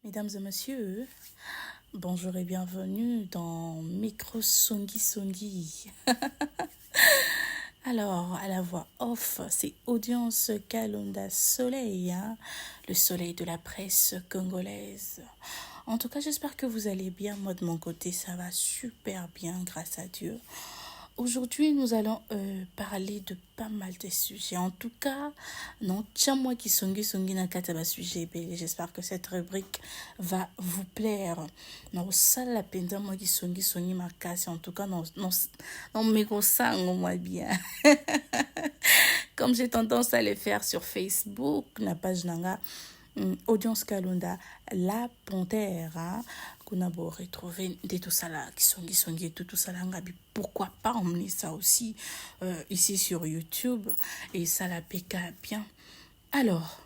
Mesdames et messieurs, bonjour et bienvenue dans Micro Songi Songi. Alors, à la voix off, c'est Audience Kalonda Soleil, le soleil de la presse congolaise. En tout cas, j'espère que vous allez bien. Moi, de mon côté, ça va super bien, grâce à Dieu. Aujourd'hui, nous allons parler de pas mal de sujets. En tout cas, non, tiens moi qui songi na kataba sujet. J'espère que cette rubrique va vous plaire. Non, ça la peine moi qui songi ma casse. En tout cas, non, mais ça, moi bien. Comme j'ai tendance à le faire sur Facebook, la page nanga. Audience Kalonda, la panthère, qu'on a beau retrouver des tout ça là, qui sont tout ça là, pourquoi pas emmener ça aussi ici sur YouTube et ça la péca bien. Alors,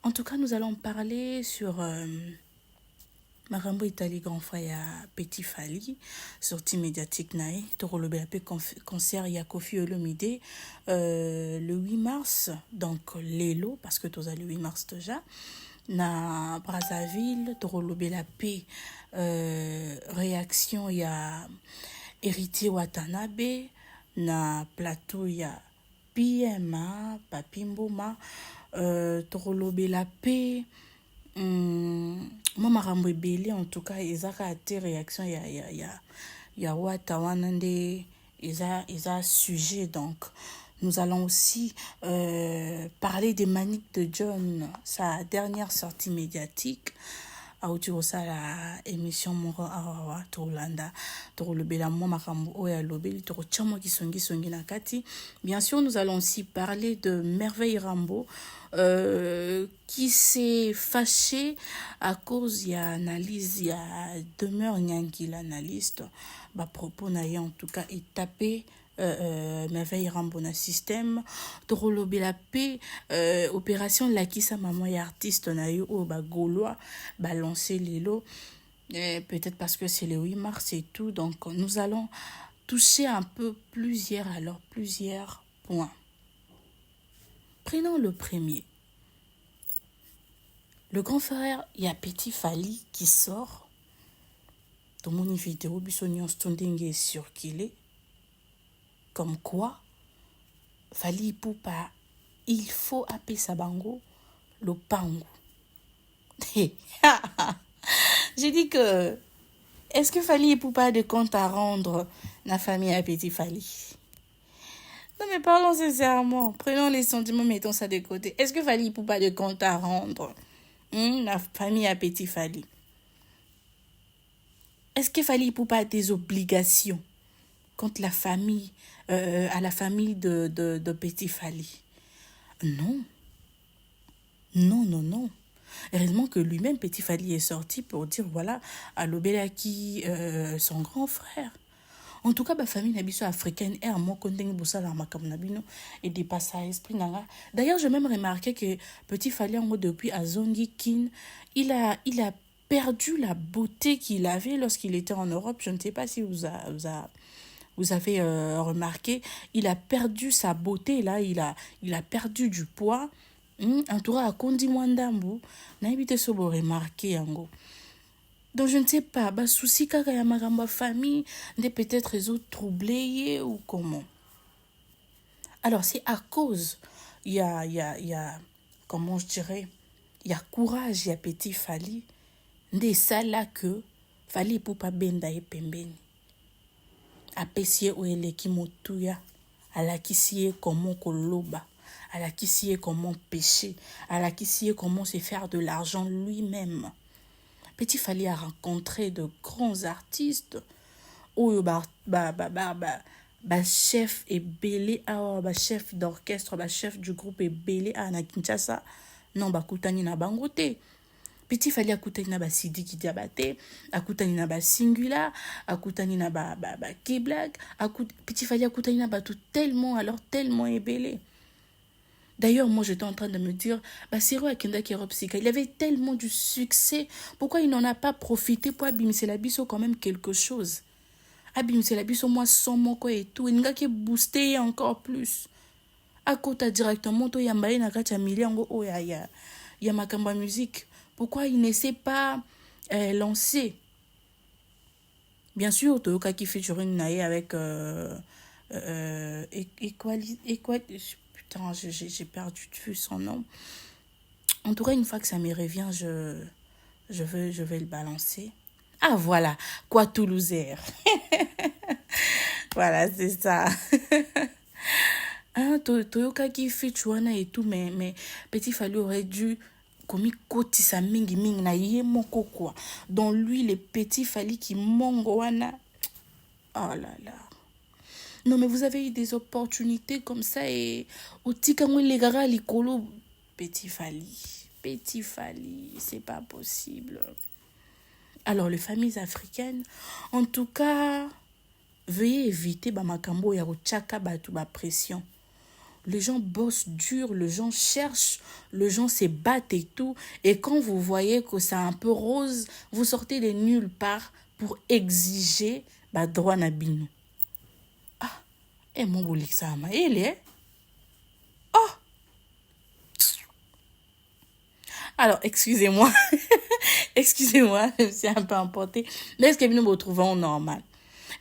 en tout cas, nous allons parler sur Marambo Italie grand frère Petit Fally, sortie médiatique nae, Toro concert ya Kofi Olomide le 8 mars, donc l'élo, parce que tous le 8 mars déjà, na Brazzaville, Toro la paix, réaction ya Héritier Watanabe, na plateau ya PMA, Papi Mboma, Toro la paix, moi marambo ebele en tout cas ezaka ate réaction ya wata wana nde eza sujet. Donc nous allons aussi parler des Maniques de John, sa dernière sortie médiatique audio la émission moro awa Tolanda Torolobela mo makambo oya lobeli toro chamo ki songi na kati. Bien sûr, nous allons aussi parler de Merveille Rambo qui s'est fâché à cause y a analyse y a demeure nyangi l'analyste ba propos na en tout cas est tapé Merveille Rambo na système Torolobe la paix opération Lakisa maman et artiste na yo o ba gaulois balancer les lots peut-être parce que c'est le 8 mars et tout. Donc nous allons toucher un peu plusieurs points. Prenons le premier. Le grand frère, il y a Petit Fally qui sort. Dans mon vidéo, Bissonion Stonding est circulé. Comme quoi, Fally Poupa, il faut appeler Sabango le pango. J'ai dit que, est-ce que Fally Poupa a des comptes à rendre la famille à Petit Fally? Non mais parlons sincèrement, prenons les sentiments, mettons ça de côté. Est-ce que Fally Poupa a des comptes à rendre la famille à Petit Fally? Est-ce que Fally Poupa a des obligations contre la famille, à la famille de Petit Fally? Non. Non. Heureusement que lui-même, Petit Fally, est sorti pour dire, voilà, à l'Obelaki, son grand frère. En tout cas, la famille nabiso africaine est à mon contenu boussala makamnabino et dépasse à esprit nanga. D'ailleurs, j'ai même remarqué que Petit Fally, depuis Azongi Kin, il a perdu la beauté qu'il avait lorsqu'il était en Europe. Je ne sais pas si vous avez remarqué, il a perdu sa beauté là, il a perdu du poids. En tout cas, à Kondi Mwandambu, n'a évité ce beau remarquer yango. Donc je ne sais pas, bah souci kaka ya magamba famille, n'est peut-être les autres troublés ou comment. Alors c'est à cause, il y a, comment je dirais, il y a courage, il y a Petit Fally, n'est ça là que Fally Poupa benda et pembeni. Apesiye ou eleki motuya, alakisie comment koloba, alakisie comment pécher, alakisie comment se faire de l'argent lui-même. Petit Fally a rencontré de grands artistes ou chef et belé chef d'orchestre, chef du groupe et belé à na Kinshasa, non kutani na bangote. Petit Fally akutani na Sidiki Diabaté, akutani na Singula, akutani na K-Black, Petit Fally akutani na tout tellement ébélé. D'ailleurs, moi j'étais en train de me dire, Siro Akenda Keropsika, il avait tellement du succès, pourquoi il n'en a pas profité pour abimser la biso quand même quelque chose? Abimser la biso moi sans moko et tout, il n'a qu'à booster encore plus. À côté directement, to yambaye na kacha miliango o ya makamba musique. Pourquoi il ne s'est pas lancé? Bien sûr, Toyoka qui featuring Nae avec putain, j'ai perdu de vue son nom. En tout cas, une fois que ça me revient, je vais le balancer. Ah voilà, quoi Toulousaire. Voilà, c'est ça. Hein, Toyoka qui featuring et tout, mais Petit Fally aurait dû komi kotisa mingi mingi na ye moko quoi. Dans lui, les Petit Fally qui mongo wana. Oh là là. Non, mais vous avez eu des opportunités comme ça et au tikamwe legara likolo Petit Fally, c'est pas possible. Alors, les familles africaines, en tout cas, veuillez éviter makambo ya kochaka batu ba pression. Les gens bossent dur, les gens cherchent, les gens se battent et tout. Et quand vous voyez que c'est un peu rose, vous sortez de nulle part pour exiger droit na bino. Ah, et mon boulik ça m'a est. Oh! Alors, excusez-moi. Excusez-moi, je me suis un peu emportée. Mais est-ce que nous me trouvons normal?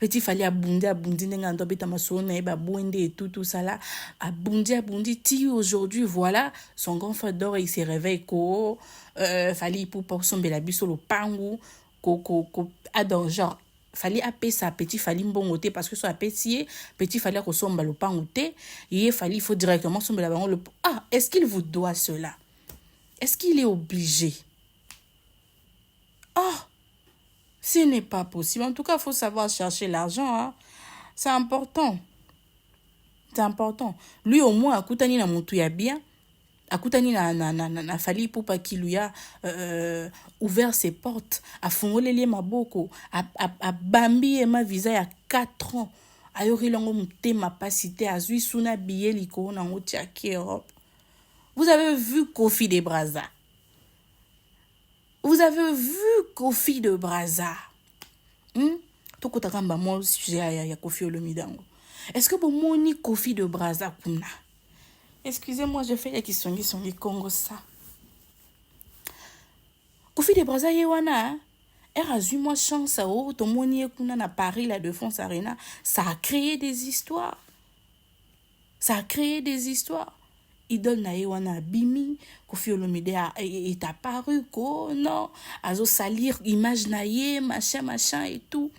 Petit Fally abundi nenga ndobita masone ba buende et tout ça là abundi ti aujourd'hui voilà son grand frère d'or il se réveille ko Fally pour sombela biso lo pangu ko adon genre Fally appeler sa Petit Fally mbongote parce que so appetier Petit Fally ko somba lo pangu te il Fally il faut directement sombela bango le ah est-ce qu'il vous doit cela? Est-ce qu'il est obligé? Oh, ce n'est pas possible. En tout cas, il faut savoir chercher l'argent. Hein. C'est important. C'est important. Lui, au moins, akutani na mutu ya bien. Akutani na Fally Ipupa qui lui a ouvert ses portes. A fongoleli maboko. A bambi et ma visa il y a 4 ans. A yori longo mute ma pasité. A zui suna biye liko na ngoti ya Europe. Vous avez vu Kofi de Brazza? Vous avez vu Kofi de Brazza? Tokotaka mo sujet ya Kofi Olomide. Est-ce que vous moni Kofi de Brazza kuna? Excusez-moi, je fais les questions sur les Congo ça. Kofi de Brazza yewana, elle a eu moi chance à haut, ton moni kuna na Paris la Défense Arena, ça a créé des histoires. Ça a créé des histoires. Idole na yewana bimi, Kofi Olomide est apparu ko non, azo salir image na ye, machin et tout.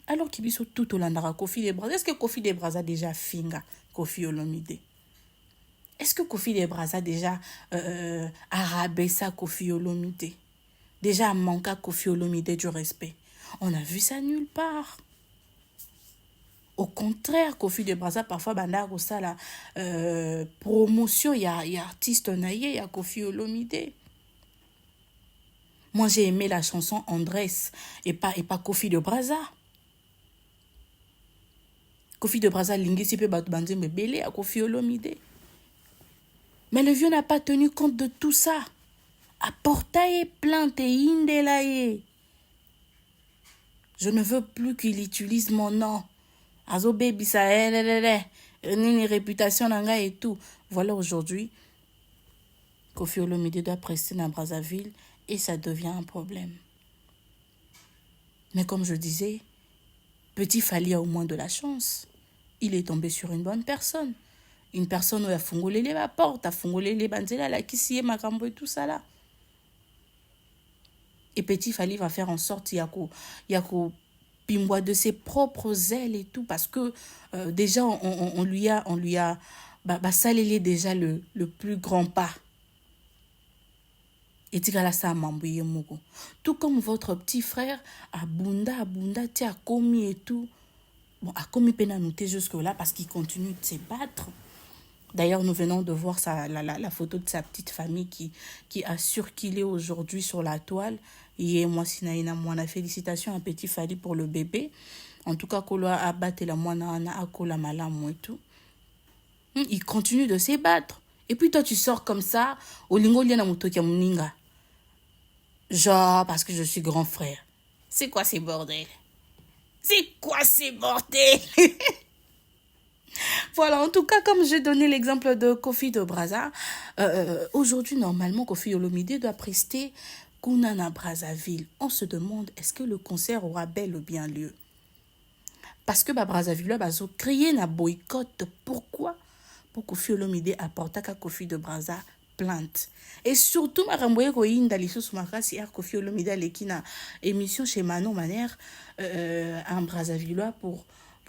Alors qu'il biso tout au landara Kofi de Brazza. Est-ce que Kofi de Brazza déjà finga Kofi Olomide? Est-ce que Kofi de Brazza déjà arabaissa Kofi Olomide? Déjà manqua Kofi Olomide du respect? On a vu ça nulle part. Au contraire, Kofi de Brazza parfois banda ça la promotion y a artiste naïe y a Kofi Olomide. Moi j'ai aimé la chanson Andrés et pas Kofi de Brazza. Kofi de Brazza lingisi pe batu banze me belé à Kofi Olomide. Mais le vieux n'a pas tenu compte de tout ça. Apportaye plante indelaye. Je ne veux plus qu'il utilise mon nom. Azo baby ça ni réputation nanga et tout. Voilà aujourd'hui Kofi Olomide doit prester dans Brazzaville et ça devient un problème. Mais comme je disais, Petit Fally a au moins de la chance. Il est tombé sur une bonne personne. Une personne où il a fongolé les portes, a fongolé les banzela, la kissié, makambo et tout ça là. Et Petit Fally va faire en sorte qu'il y a pimbois de ses propres ailes et tout parce que déjà on lui a salélé déjà le plus grand pas. Et tigala sa mambouye moko. Tout comme votre petit frère Abunda tia komi et tout. Bon, a commis peine à noter jusque-là parce qu'il continue de se battre. D'ailleurs, nous venons de voir la photo de sa petite famille qui assure qu'il est aujourd'hui sur la toile. Et moi, Sinaïna, moi, félicitations à Petit Fally pour le bébé. En tout cas, Kolo a battu la moine à Kola Malam et tout. Il continue de se battre. Et puis toi, tu sors comme ça, au lingo liana mutokia muninga. Genre, parce que je suis grand frère. C'est quoi ces bordels? C'est quoi ces bordels? Voilà, en tout cas, comme j'ai donné l'exemple de Kofi de Brazza, aujourd'hui, normalement, Kofi Olomide doit prester kuna na Brazzaville, on se demande est-ce que le concert aura bel ou bien lieu. Parce que Brazzaville là bazo créé na boycott. Pourquoi? Pour Koffi Olomide apporta ka Koffi de Brazza plainte. Et surtout maramboye ko yinda lisusu makasi ya Koffi Olomide aleki na émission chez Manon Manière en Brazzaville pour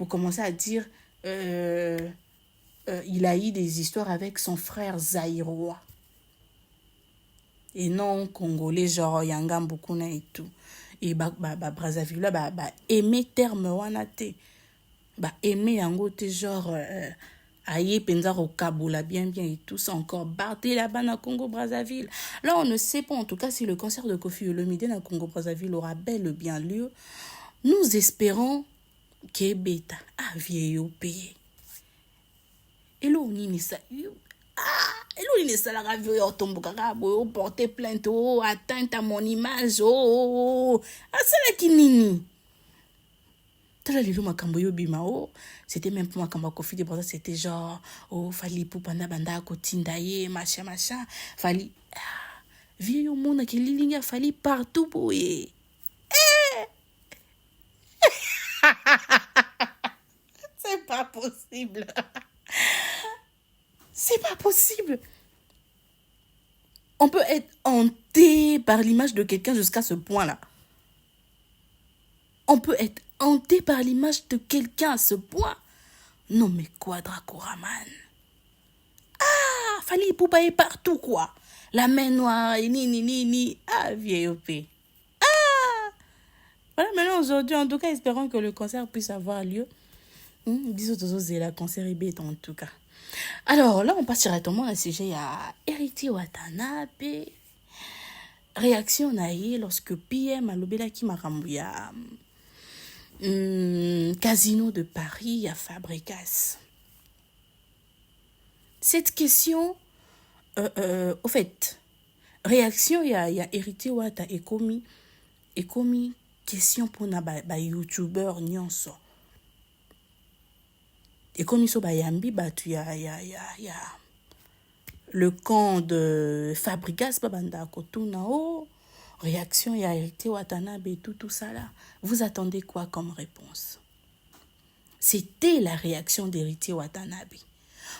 commencer à dire il a eu des histoires avec son frère Zaïrois. Et non congolais genre Yanga Mbukuna et tout. Et Brazzaville aimer terme wana te. Aimer yango te genre aye penza au Kaboula bien et tout ça encore barté là-bas na Congo Brazzaville. Là on ne sait pas en tout cas si le concert de Koffi Olomide na Congo Brazzaville aura bel et bien lieu. Nous espérons que beta vieillot payé. Et là on y ça et là, il est salarié, il tombe porter plainte, atteinte à mon image, ça qui nini. C'était même pour moi Koffi de Brazza, c'était genre, fallait pour panda banda kotindaye, machin, fallait, vieux monde qui ligne, fallait partout pour y. C'est pas possible. C'est pas possible. On peut être hanté par l'image de quelqu'un jusqu'à ce point-là. On peut être hanté par l'image de quelqu'un à ce point. Non mais quoi, Dracoraman? Fallait poupailler partout quoi. La main noire, ni. Vieille OP. Voilà, maintenant aujourd'hui, en tout cas, espérons que le concert puisse avoir lieu. Bisous, c'est la concert est en tout cas. Alors là, on passe directement à un sujet à Héritier Watanabe. Réaction naïe lorsque PM a lobela qui m'a Casino de Paris à Fabregas. Cette question, au fait, réaction il y a Héritier Wata et commis question pour na YouTuber nyonso. Et comme ils sont bayambi, il y a le camp de Fabregas, babanda kotunao, réaction, il y a Héritier Watanabe et tout ça là. Vous attendez quoi comme réponse? C'était la réaction d'Héritier Watanabe.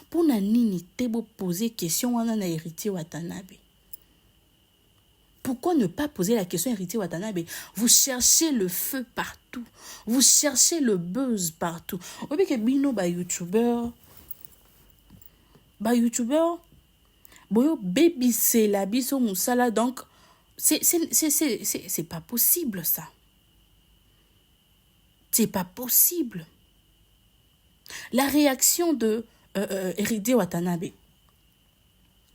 Pour na nini tebo poser question à Héritier Watanabe. Pourquoi ne pas poser la question Héritier Watanabe? Vous cherchez le feu partout. Vous cherchez le buzz partout. Vous voyez que bino YouTuber, boyo baby c'est la biso musala donc c'est pas possible ça. C'est pas possible. La réaction de Héritier Watanabe.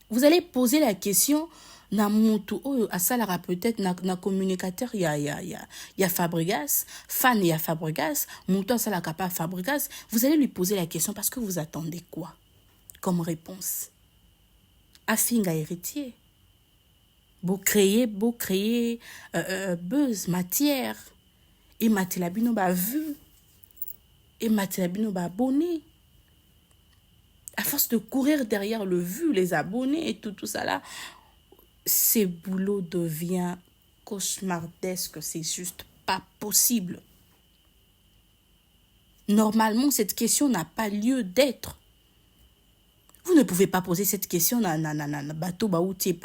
Vous allez poser la question na mutu asalara peut-être na communicateur il y a Fabregas, fan il y a Fabregas, mutu asalaka pas Fabregas, vous allez lui poser la question parce que vous attendez quoi comme réponse? Afinga Héritier. Beau créer buzz, matière et Matelabino ba vu et Matelabino ba abonné. À force de courir derrière le vu, les abonnés et tout ça là, ce boulot devient cauchemardesque, c'est juste pas possible. Normalement, cette question n'a pas lieu d'être. Vous ne pouvez pas poser cette question na bateau baouti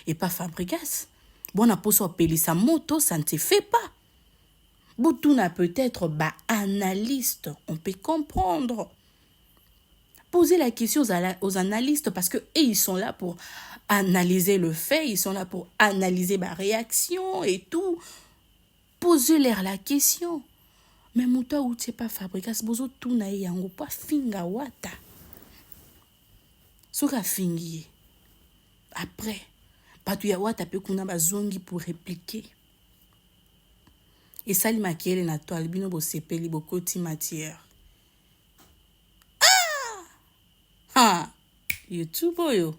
et pas Fabregas. Bon, na poso appeler sa moto, ça ne se fait pas. Boutouna peut-être analyste, on peut comprendre. Posez la question aux analystes parce que ils sont là pour analyser le fait, ils sont là pour analyser ma réaction et tout. Posez-leur la question. Mais mouta ou t'es pas Fabregas, bozo tout na yango pas finga wata. Soka fingi. Après, batu ya wata pe kuna bazongi pour répliquer. Et sali makiele na toile bino bo sepeli bo koti matière. YouTube yo.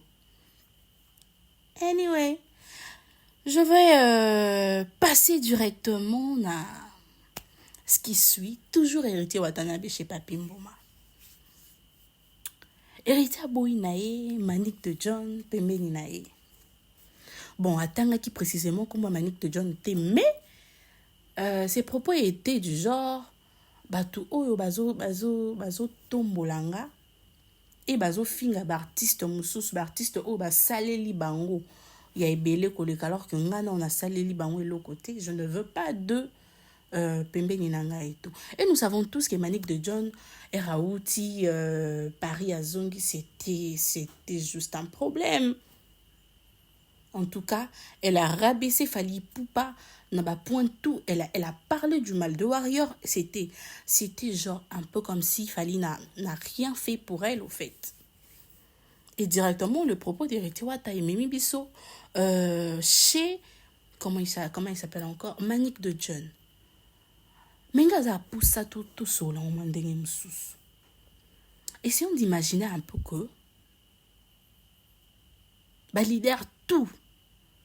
Anyway, je vais passer directement à ce qui suit. Toujours Héritier Watanabe chez Papi Mboma. Héritier Boy nae, Manique de John, Pembeni nae. Bon, atangaki précisément comme Manick de John était, mais ses propos étaient du genre batu oyo bazo tombolanga et bazo finga artiste mususu artiste oyo basaleli bango ya ebele koleka alors que ngana on a saleli bango l'autre côté, je ne veux pas de pembeni nanga et tout. Et nous savons tous que Manick de John et Raouti Paris à Zongi, c'était juste un problème. En tout cas, elle a rabaissé Fally Ipupa, n'a pas point tout, elle a parlé du mal de Warrior, c'était genre un peu comme si Fally n'a rien fait pour elle au fait. Et directement le propos d'Héritier Wata et Mimi Bisso chez comment il s'appelle encore, Manick de John. Menga za poussa tout seul en mandenge msusu. Essayons d'imaginer un peu que ba leader tout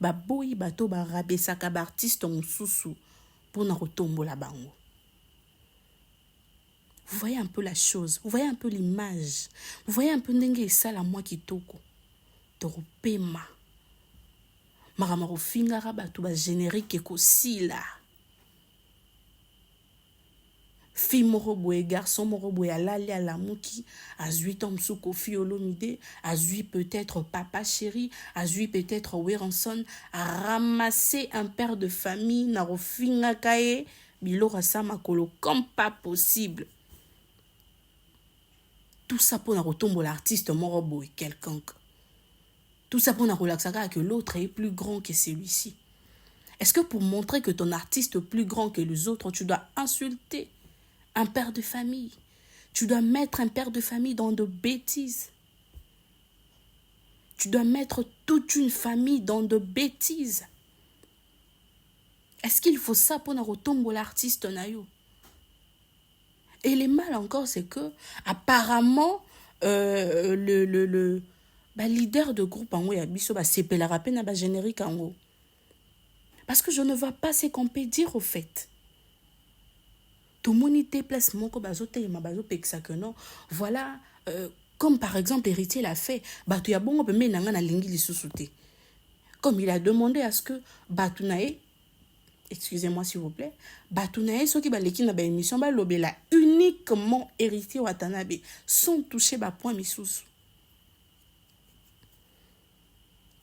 ba boyi bato ba rabesaka ba artiste msusu pour na retombola bango. Vous voyez un peu la chose, vous voyez un peu l'image, vous voyez un peu ndenge esala moi kitoko. Toropema. Maramaro fingara bato ba générique ekosila. Fille moroboe, garçon moroboe, alali à la mouki, à 8 ans sous Kofi Olomide, à 8 peut-être papa chéri, à 8 peut-être Weranson, à ramasser un père de famille, na rofinga kaye, bilora samakolo, comme pas possible. Tout ça pour na retomber l'artiste moroboe quelconque. Tout ça pour na relaxer que l'autre est plus grand que celui-ci. Est-ce que pour montrer que ton artiste est plus grand que les autres, tu dois insulter un père de famille? Tu dois mettre un père de famille dans de bêtises. Tu dois mettre toute une famille dans de bêtises. Est-ce qu'il faut ça pour retomber l'artiste nayo? Et le mal encore, c'est que apparemment le leader de groupe en haut ya biso ba sepela rappel na ba générique en haut. Parce que je ne vois pas ce qu'on peut dire au fait. Tout le monde place mon bazote et ma bazo peksa que non. Voilà, comme par exemple Héritier l'a fait. Batu ya bongo pe menanga na lingi li susute. Comme il a demandé à ce que Batunae, excusez-moi s'il vous plaît, Batunae ceux qui ba leki na ba émission ba lobela uniquement Héritier Watanabe sans toucher ba point misusu.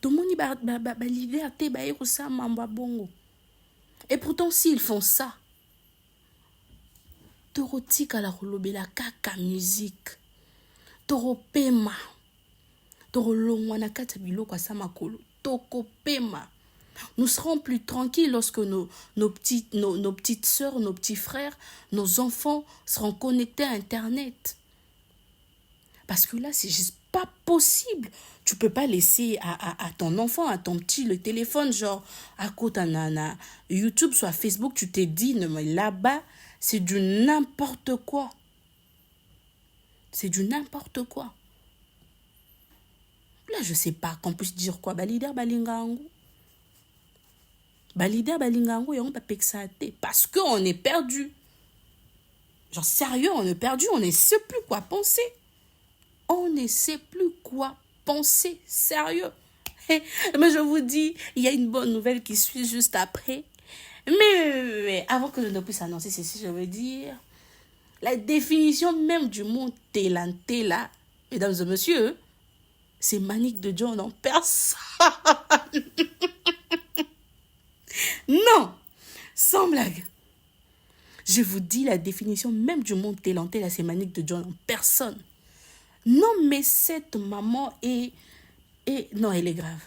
Tout le monde ba liberté ba eko sa mamba bongo. Et pourtant s'ils font ça, torotika la rolobela kaka musique toropema torolongwa na kata biloko asa makolo tokopema. Nous serons plus tranquilles lorsque nos petites sœurs, nos petits frères, nos enfants seront connectés à Internet. Parce que là, c'est juste pas possible. Tu peux pas laisser à ton enfant, à ton petit, le téléphone, genre, à côté na YouTube, soit Facebook, tu t'es dit, non, mais là-bas, c'est du n'importe quoi. C'est du n'importe quoi. Là, je sais pas qu'on puisse dire quoi. Leader balingango. Leader balingango, et on va pexater. Parce qu'on est perdu. Genre, sérieux, on est perdu. On ne sait plus quoi penser. On ne sait plus quoi penser. Sérieux. Mais je vous dis, il y a une bonne nouvelle qui suit juste après. Mais avant que je ne puisse annoncer ceci, je veux dire, la définition même du mot télanté là, mesdames et messieurs, c'est Manick de John en personne. Non, sans blague. Je vous dis la définition même du mot télanté là, c'est Manick de John en personne. Non, mais cette maman non, elle est grave.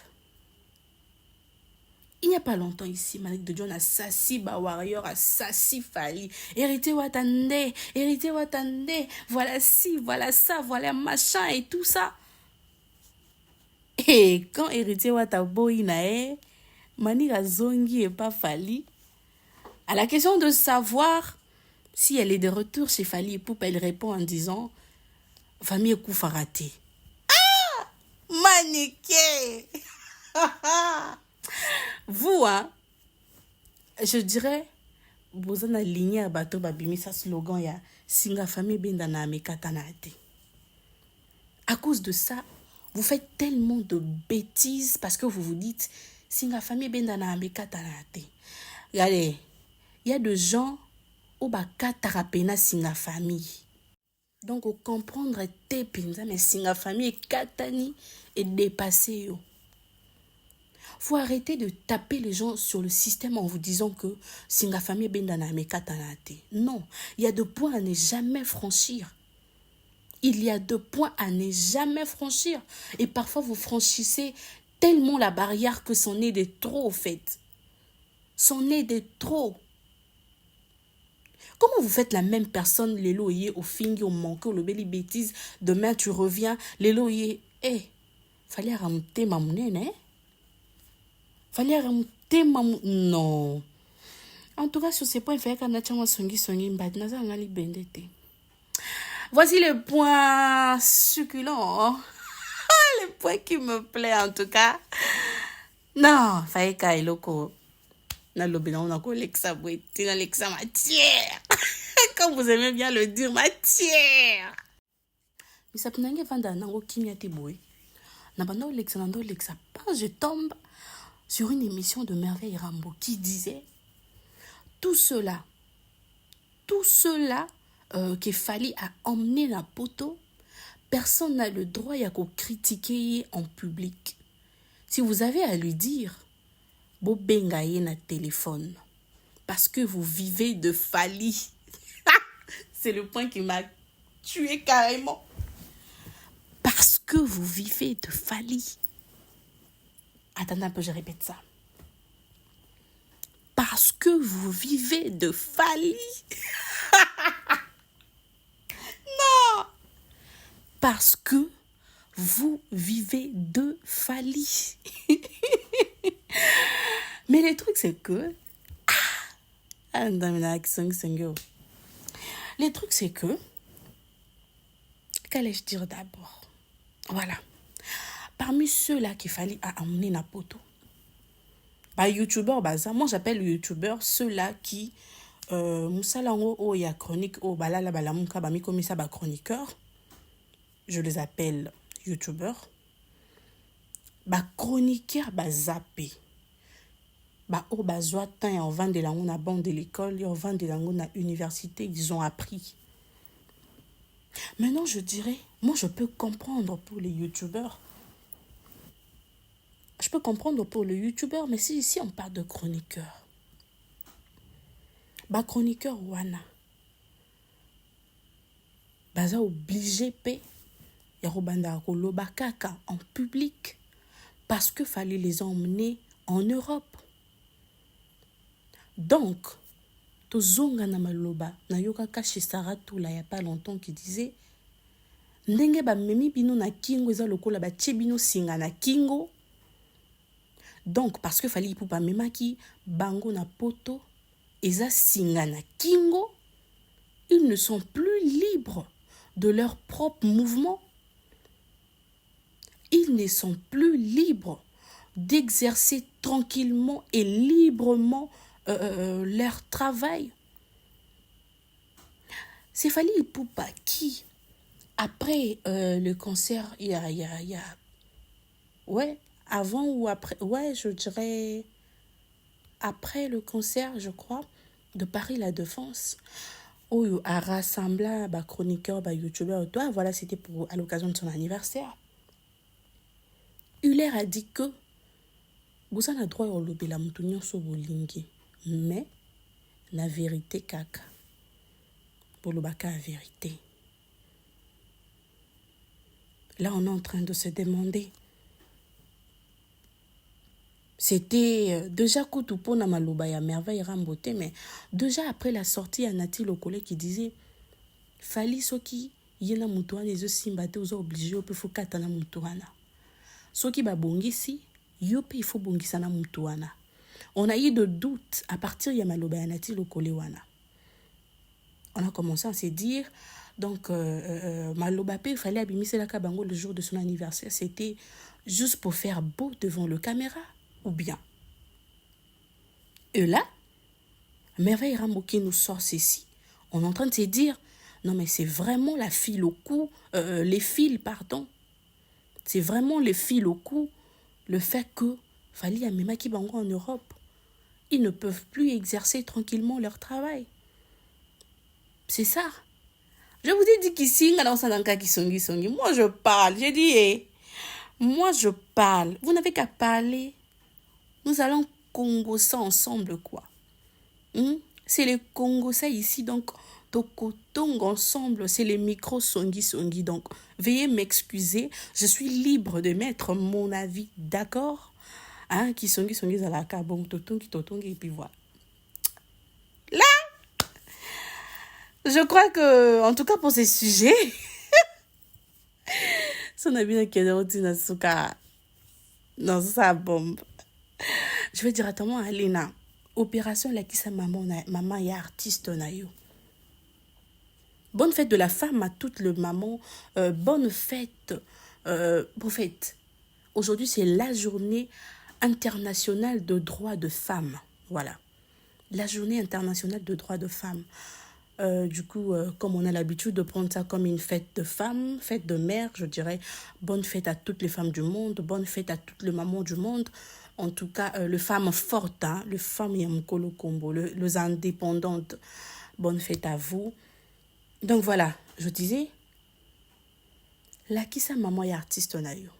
Il n'y a pas longtemps ici, Manick de John a sassi ba Warrior, a sassi Fally. Héritier Watanabe, voilà ci, voilà ça, voilà machin et tout ça. Et quand Héritier Wataboy nae, Manick a zongi et pas Fally. À la question de savoir si elle est de retour chez Fally Ipupa, elle répond en disant famille Koufa raté. Ah! Manick! Vous, hein, je dirais, vous en aligné à bateau babimi sa slogan ya singa famille benda na mekatanate. À cause de ça, vous faites tellement de bêtises parce que vous vous dites singa famille benda na ambekata na te. Regardez, il y a des gens où bakata pena singa famille. Donc comprendre te penza mais singa famille katani et dépasser yo. Faut arrêter de taper les gens sur le système en vous disant que singa famille benda na ambekata na te. Non, il y a des points à ne jamais franchir. Il y a 2 points à ne jamais franchir. Et parfois, vous franchissez tellement la barrière que c'en est de trop, au fait. C'en est de trop. Comment vous faites la même personne, les loyers, au fingi, au manqué, au beli bêtise, demain tu reviens, les loyers, fallait ramener ma monnaie, hein? Fallait ramener ma monnaie, non. En tout cas, sur ces points, il fallait qu'on ait un songi, mbad, naza ngali bendete. Voici le point succulent, le point qui me plaît en tout cas. Non, faye ka eloko. Na lobena on a ko lexa boiti na lexa matière. Comme vous aimez bien le dire, matière. Mais ça penange vanda nango kimia te boy. Na bando lexa nando lexa pas je tombe sur une émission de Merveille Rambo qui disait tout cela qu'il fallait à emmener la poteau, personne n'a le droit à critiquer en public. Si vous avez à lui dire, bo bengaye na téléphone, parce que vous vivez de Fali. C'est le point qui m'a tué carrément. Parce que vous vivez de Fali. Attendez un peu, je répète ça. Parce que vous vivez de Fali. Non. Parce que vous vivez de Fali. Mais le truc, c'est que... Le truc, c'est que... Qu'allais-je dire d'abord? Voilà. Parmi ceux-là qu'il fallait amener na poto, bah, youtubeur, bah, ça, moi j'appelle youtubeur ceux-là qui... Moussalango, oh, il y a chronique, oh, bah là, là, bah, la mouka, bah, mi comme ça, bah, chroniqueur. Je les appelle youtubeurs. Bah, chroniqueur, bah, zappé. Bah, oh, bah, zoatan, en vend de la on a bande de l'école, en vend de la on a université, ils ont appris. Maintenant, je dirais, moi, je peux comprendre pour les youtubeurs. Je peux comprendre pour le youtubeur, mais si ici on parle de chroniqueur, bah chroniqueur wana, bah ça obligé pe, ya robanda koloba kaka en public, parce que fallait les emmener en Europe. Donc, tozonga na maloba, na yoka kashi Saratula il y a pas longtemps qui disait, ndenge ba memi bino na kingo eza lokola ba tie bino singa na kingo. Donc, parce que fallait pour pas même qui bango na poto, eza singa na kingo, ils ne sont plus libres de leur propre mouvement. Ils ne sont plus libres d'exercer tranquillement et librement leur travail. C'est Fally Ipupa qui, après le concert, il y a ouais, avant ou après, ouais, je dirais après le concert, je crois, de Paris La Défense, où a rassemblé un chroniqueur, un youtubeur, voilà, c'était pour à l'occasion de son anniversaire. Huller a dit que vous avez le droit de lobby la moutonnion sur bolingi, mais la vérité kaka, pour le baka la vérité. Là, on est en train de se demander. C'était déjà Koutoupo na maloba ya Merveille Rambote, mais déjà après la sortie, il y a Nati Lokole qui disait Fally soki yena mutuana ezo simbate ozo obligé ope faut katana mutuana. Soki ba bongisi, yope il faut bongisa na mutuana. On a eu de doutes à partir ya maloba ya Nati Lokole wana. On a commencé à se dire donc maloba pe il fallait abimiser la kabango le jour de son anniversaire, c'était juste pour faire beau devant le caméra. Ou bien. Et là, Merveille Rambo qui nous sort ceci. On est en train de se dire, non mais c'est vraiment la file au cou, les fils, pardon. C'est vraiment les fils au cou, le fait que Fali Amema qui bango en Europe. Ils ne peuvent plus exercer tranquillement leur travail. C'est ça. Je vous ai dit qu'ici, moi je parle. J'ai dit, moi je parle. Vous n'avez qu'à parler. Nous allons congosser ensemble, quoi. C'est les Congosais ici, donc Tokotong ensemble, c'est les micros songi. Donc, veuillez m'excuser, je suis libre de mettre mon avis, d'accord? Hein, qui songi zalaka, bon, totong, et puis voilà. Là, je crois que, en tout cas pour ces sujets, son avis n'a suka dans sa bombe. Je vais directement à Lena. Opération la qui sa maman et artiste na yo. Bonne fête de la femme à toutes les mamans. Bonne fête. Prophète. Aujourd'hui, c'est la journée internationale de droits de femmes. Voilà. La journée internationale de droits de femmes. Du coup, comme on a l'habitude de prendre ça comme une fête de femmes, fête de mère, je dirais, bonne fête à toutes les femmes du monde, bonne fête à toutes les mamans du monde. En tout cas, les femmes fortes, hein, les femmes Yamkolo Kombo, les indépendantes, bonne fête à vous. Donc voilà, je disais, la kisa maman ya artiste na yo.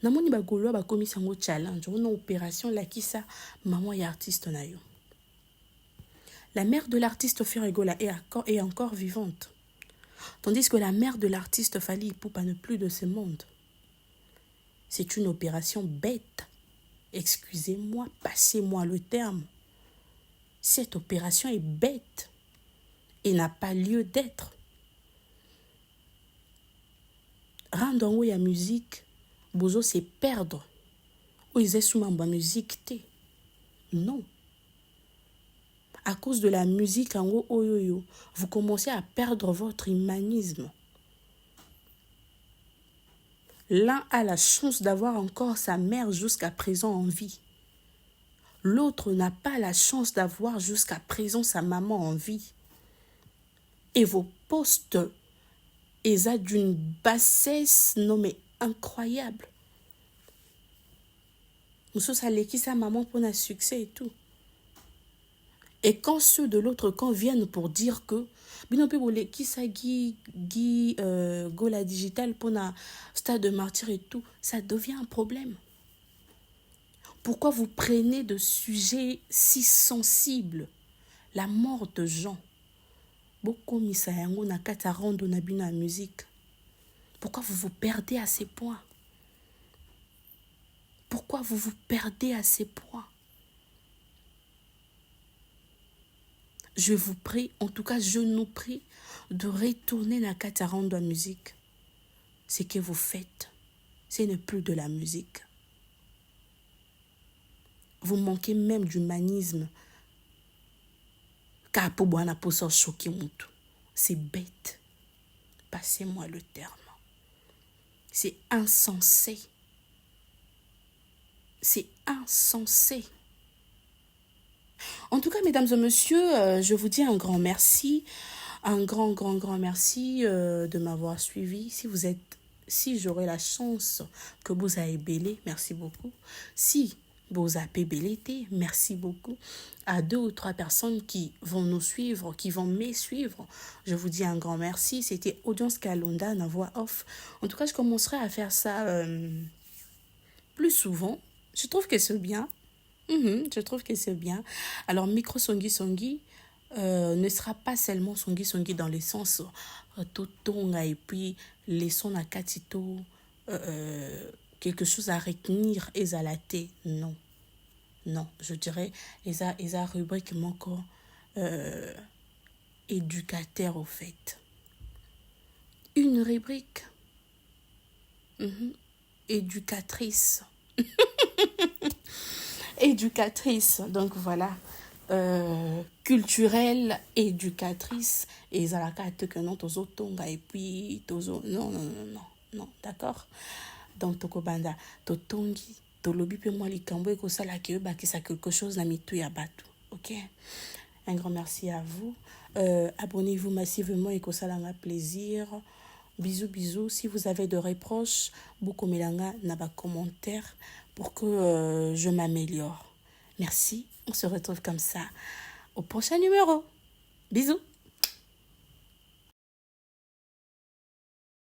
Namoni ba golo ba komi sango challenge, on a opération la kisa maman ya artiste na yo. La mère de l'artiste Ferregola est encore vivante. Tandis que la mère de l'artiste Fally Ipupa n'est plus de ce monde. C'est une opération bête. Excusez-moi, passez-moi le terme. Cette opération est bête et n'a pas lieu d'être. Rendre la musique, bozo c'est perdre. Ou ils sont sous ma musique. Non. À cause de la musique en haut, vous commencez à perdre votre humanisme. L'un a la chance d'avoir encore sa mère jusqu'à présent en vie. L'autre n'a pas la chance d'avoir jusqu'à présent sa maman en vie. Et vos postes, ils ont d'une bassesse, non mais incroyable. Nous sommes qui sa maman pour un succès et tout. Et quand ceux de l'autre camp viennent pour dire que qui ça Gola digital pour un stade de martyr et tout, ça devient un problème. Pourquoi vous prenez de sujets si sensibles? La mort de gens. Beaucoup misayango na kata rando na bina musique. Pourquoi vous vous perdez à ces points? Pourquoi vous vous perdez à ces points? Je vous prie, en tout cas je nous prie, de retourner na kata rando à musique. Ce que vous faites, ce n'est plus de la musique. Vous manquez même d'humanisme. C'est bête. Passez-moi le terme. C'est insensé. C'est insensé. En tout cas, mesdames et messieurs, je vous dis un grand merci. Un grand merci de m'avoir suivi. Si j'aurai la chance que vous avez bélé, merci beaucoup. Si vous avez bélé, merci beaucoup. À 2 ou 3 personnes qui vont nous suivre, qui vont me suivre, je vous dis un grand merci. C'était Audience Kalonda, na voix off. En tout cas, je commencerai à faire ça plus souvent. Je trouve que c'est bien. Je trouve que c'est bien. Alors, micro songi ne sera pas seulement songi dans le sens totonga et puis les sons à katito, quelque chose à retenir et à later. Non, je dirais ils a rubrique moko éducateur au fait. Une rubrique éducatrice. Éducatrice, donc voilà, culturelle, éducatrice, et zalaka que non tozo tonga et puis tozo non, d'accord. Donc tokobanda totongi tolobi pe moi likambo eko sala ke ba ki sa quelque chose na mitu ya batu, ok. Un grand merci à vous. Abonnez-vous massivement et que ça a plaisir. Bisous. Si vous avez de reproches, beaucoup melanga na ba commentaire pour que je m'améliore. Merci, on se retrouve comme ça au prochain numéro. Bisous.